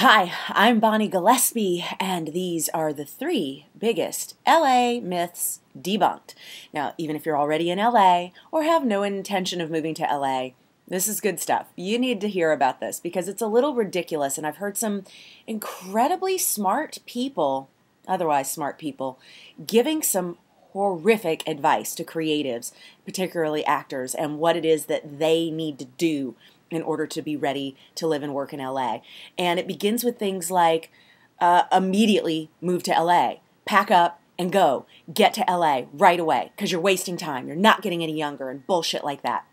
Hi, I'm Bonnie Gillespie, and these are the 3 biggest LA myths debunked. Now, even if you're already in LA or have no intention of moving to LA, this is good stuff. You need to hear about this because it's a little ridiculous, and I've heard some incredibly smart people, otherwise smart people, giving some horrific advice to creatives, particularly actors, and what it is that they need to do in order to be ready to live and work in LA. And it begins with things like immediately move to LA, pack up and go, get to LA right away because you're wasting time, you're not getting any younger and bullshit like that.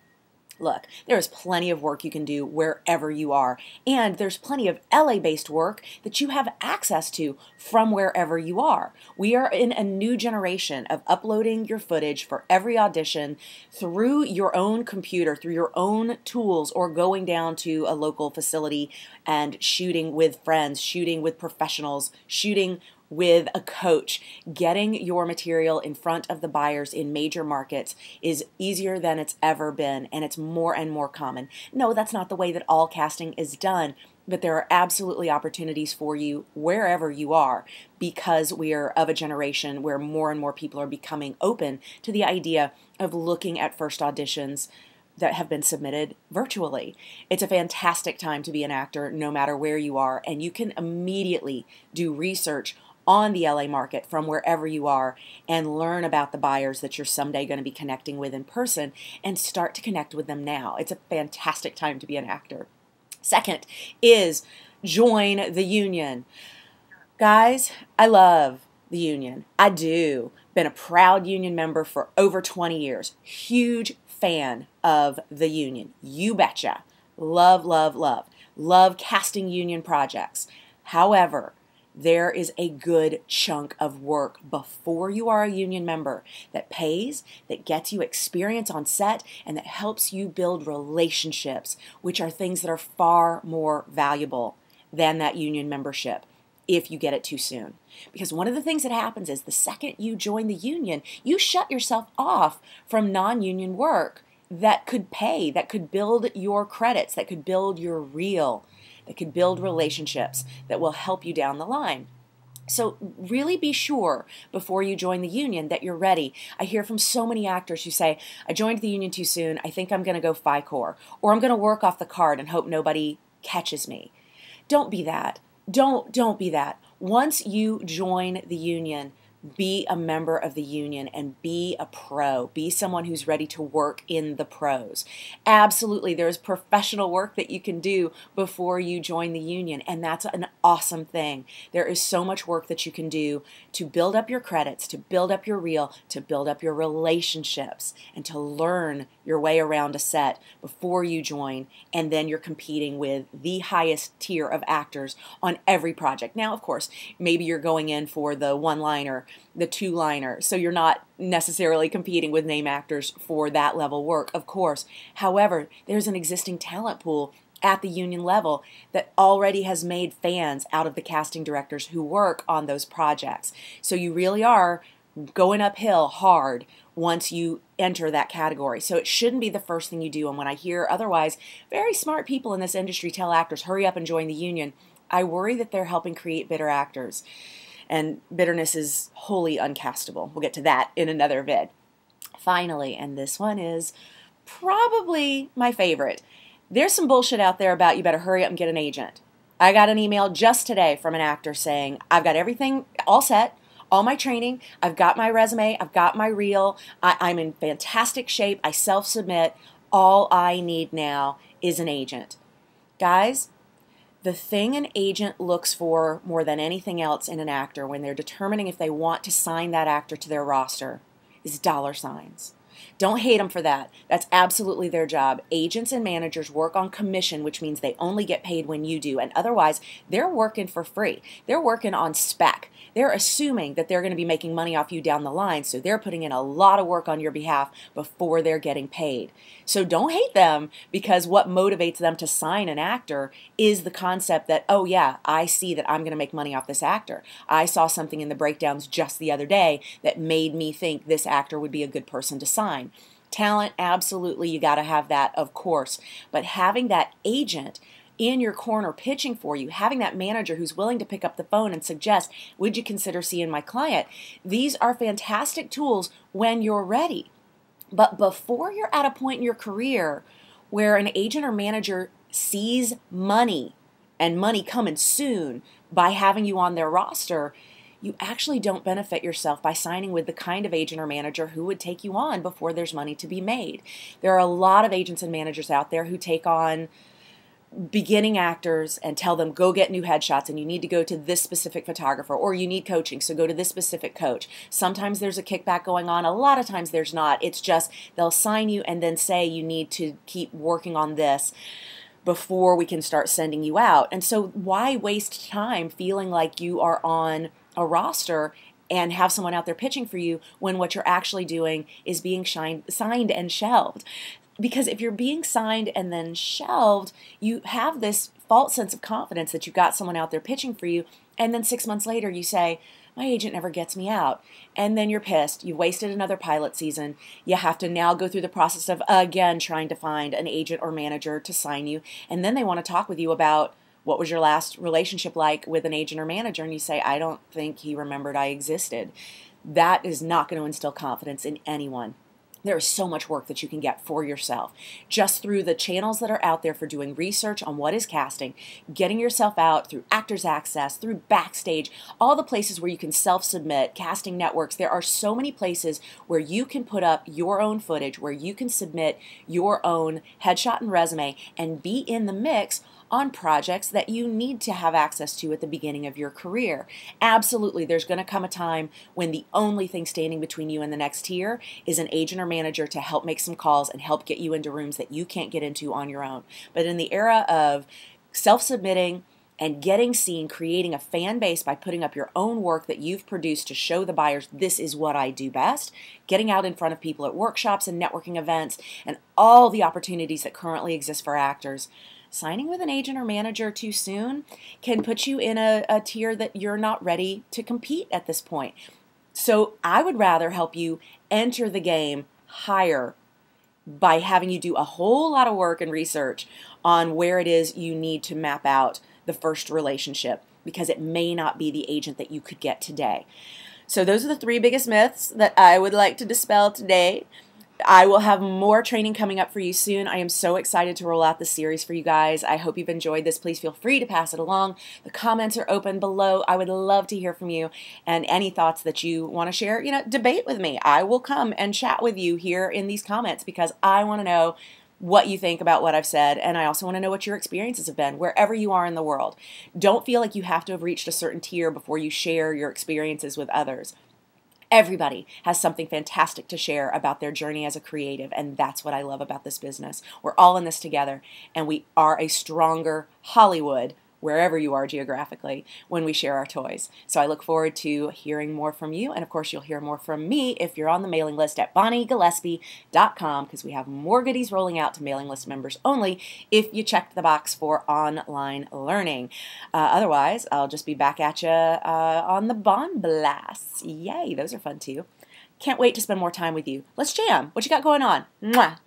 Look, there is plenty of work you can do wherever you are, and there's plenty of LA-based work that you have access to from wherever you are. We are in a new generation of uploading your footage for every audition through your own computer, through your own tools, or going down to a local facility and shooting with friends, shooting with professionals, shooting with a coach. Getting your material in front of the buyers in major markets is easier than it's ever been, and it's more and more common. No, that's not the way that all casting is done, but there are absolutely opportunities for you wherever you are because we are of a generation where more and more people are becoming open to the idea of looking at first auditions that have been submitted virtually. It's a fantastic time to be an actor no matter where you are, and you can immediately do research on the LA market from wherever you are and learn about the buyers that you're someday going to be connecting with in person and start to connect with them now. It's a fantastic time to be an actor. Second is join the union. Guys, I love the union. I do. Been a proud union member for over 20 years. Huge fan of the union. You betcha. Love, love, love. Love casting union projects. However, there is a good chunk of work before you are a union member that pays, that gets you experience on set, and that helps you build relationships, which are things that are far more valuable than that union membership if you get it too soon. Because one of the things that happens is the second you join the union, you shut yourself off from non-union work that could pay, that could build your credits, that could build your reel, that could build relationships that will help you down the line. So really be sure before you join the union that you're ready. I hear from so many actors who say, I joined the union too soon, I think I'm going to go FICOR, or I'm going to work off the card and hope nobody catches me. Don't be that. Don't be that. Once you join the union, be a member of the union and be a pro. Be someone who's ready to work in the pros. Absolutely, there's professional work that you can do before you join the union, and that's an awesome thing. There is so much work that you can do to build up your credits, to build up your reel, to build up your relationships, and to learn your way around a set before you join, and then you're competing with the highest tier of actors on every project. Now, of course, maybe you're going in for the one-liner, the two-liner, so you're not necessarily competing with name actors for that level work, of course. However, there's an existing talent pool at the union level that already has made fans out of the casting directors who work on those projects. So you really are going uphill hard once you enter that category. So it shouldn't be the first thing you do. And when I hear otherwise, very smart people in this industry tell actors, hurry up and join the union, I worry that they're helping create bitter actors. And bitterness is wholly uncastable. We'll get to that in another vid. Finally, and this one is probably my favorite, there's some bullshit out there about you better hurry up and get an agent. I got an email just today from an actor saying, I've got everything all set, all my training, I've got my resume, I've got my reel, I'm in fantastic shape, I self-submit, all I need now is an agent. Guys, the thing an agent looks for more than anything else in an actor when they're determining if they want to sign that actor to their roster is dollar signs. Don't hate them for that. That's absolutely their job. Agents and managers work on commission, which means they only get paid when you do, and otherwise they're working for free. They're working on spec. They're assuming that they're going to be making money off you down the line, so they're putting in a lot of work on your behalf before they're getting paid. So don't hate them, because what motivates them to sign an actor is the concept that, oh yeah, I see that I'm going to make money off this actor. I saw something in the breakdowns just the other day that made me think this actor would be a good person to sign. Talent, absolutely, you got to have that, of course. But having that agent in your corner pitching for you, having that manager who's willing to pick up the phone and suggest, would you consider seeing my client? These are fantastic tools when you're ready. But before you're at a point in your career where an agent or manager sees money and money coming soon by having you on their roster, you actually don't benefit yourself by signing with the kind of agent or manager who would take you on before there's money to be made. There are a lot of agents and managers out there who take on beginning actors and tell them, go get new headshots and you need to go to this specific photographer, or you need coaching, so go to this specific coach. Sometimes there's a kickback going on. A lot of times there's not. It's just they'll sign you and then say you need to keep working on this before we can start sending you out. And so why waste time feeling like you are on a roster and have someone out there pitching for you when what you're actually doing is being signed and shelved? Because if you're being signed and then shelved, you have this false sense of confidence that you've got someone out there pitching for you, and then 6 months later you say, my agent never gets me out. And then you're pissed. You've wasted another pilot season. You have to now go through the process of, again, trying to find an agent or manager to sign you. And then they want to talk with you about, what was your last relationship like with an agent or manager? And you say, I don't think he remembered I existed. That is not going to instill confidence in anyone. There is so much work that you can get for yourself just through the channels that are out there for doing research on what is casting, getting yourself out through Actors Access, through Backstage, all the places where you can self-submit, casting networks. There are so many places where you can put up your own footage, where you can submit your own headshot and resume and be in the mix on projects that you need to have access to at the beginning of your career. Absolutely, there's going to come a time when the only thing standing between you and the next tier is an agent or manager to help make some calls and help get you into rooms that you can't get into on your own. But in the era of self-submitting and getting seen, creating a fan base by putting up your own work that you've produced to show the buyers, this is what I do best, getting out in front of people at workshops and networking events, and all the opportunities that currently exist for actors, signing with an agent or manager too soon can put you in a tier that you're not ready to compete at this point. So I would rather help you enter the game higher by having you do a whole lot of work and research on where it is you need to map out the first relationship, because it may not be the agent that you could get today. So those are the 3 biggest myths that I would like to dispel today. I will have more training coming up for you soon. I am so excited to roll out this series for you guys. I hope you've enjoyed this. Please feel free to pass it along. The comments are open below. I would love to hear from you, and any thoughts that you want to share, debate with me. I will come and chat with you here in these comments because I want to know what you think about what I've said, and I also want to know what your experiences have been wherever you are in the world. Don't feel like you have to have reached a certain tier before you share your experiences with others. Everybody has something fantastic to share about their journey as a creative, and that's what I love about this business. We're all in this together, and we are a stronger Hollywood, wherever you are geographically, when we share our toys. So I look forward to hearing more from you, and of course you'll hear more from me if you're on the mailing list at BonnieGillespie.com, because we have more goodies rolling out to mailing list members only if you check the box for online learning. Otherwise, I'll just be back at you on the Bond Blasts. Yay, those are fun too. Can't wait to spend more time with you. Let's jam. What you got going on? Mwah.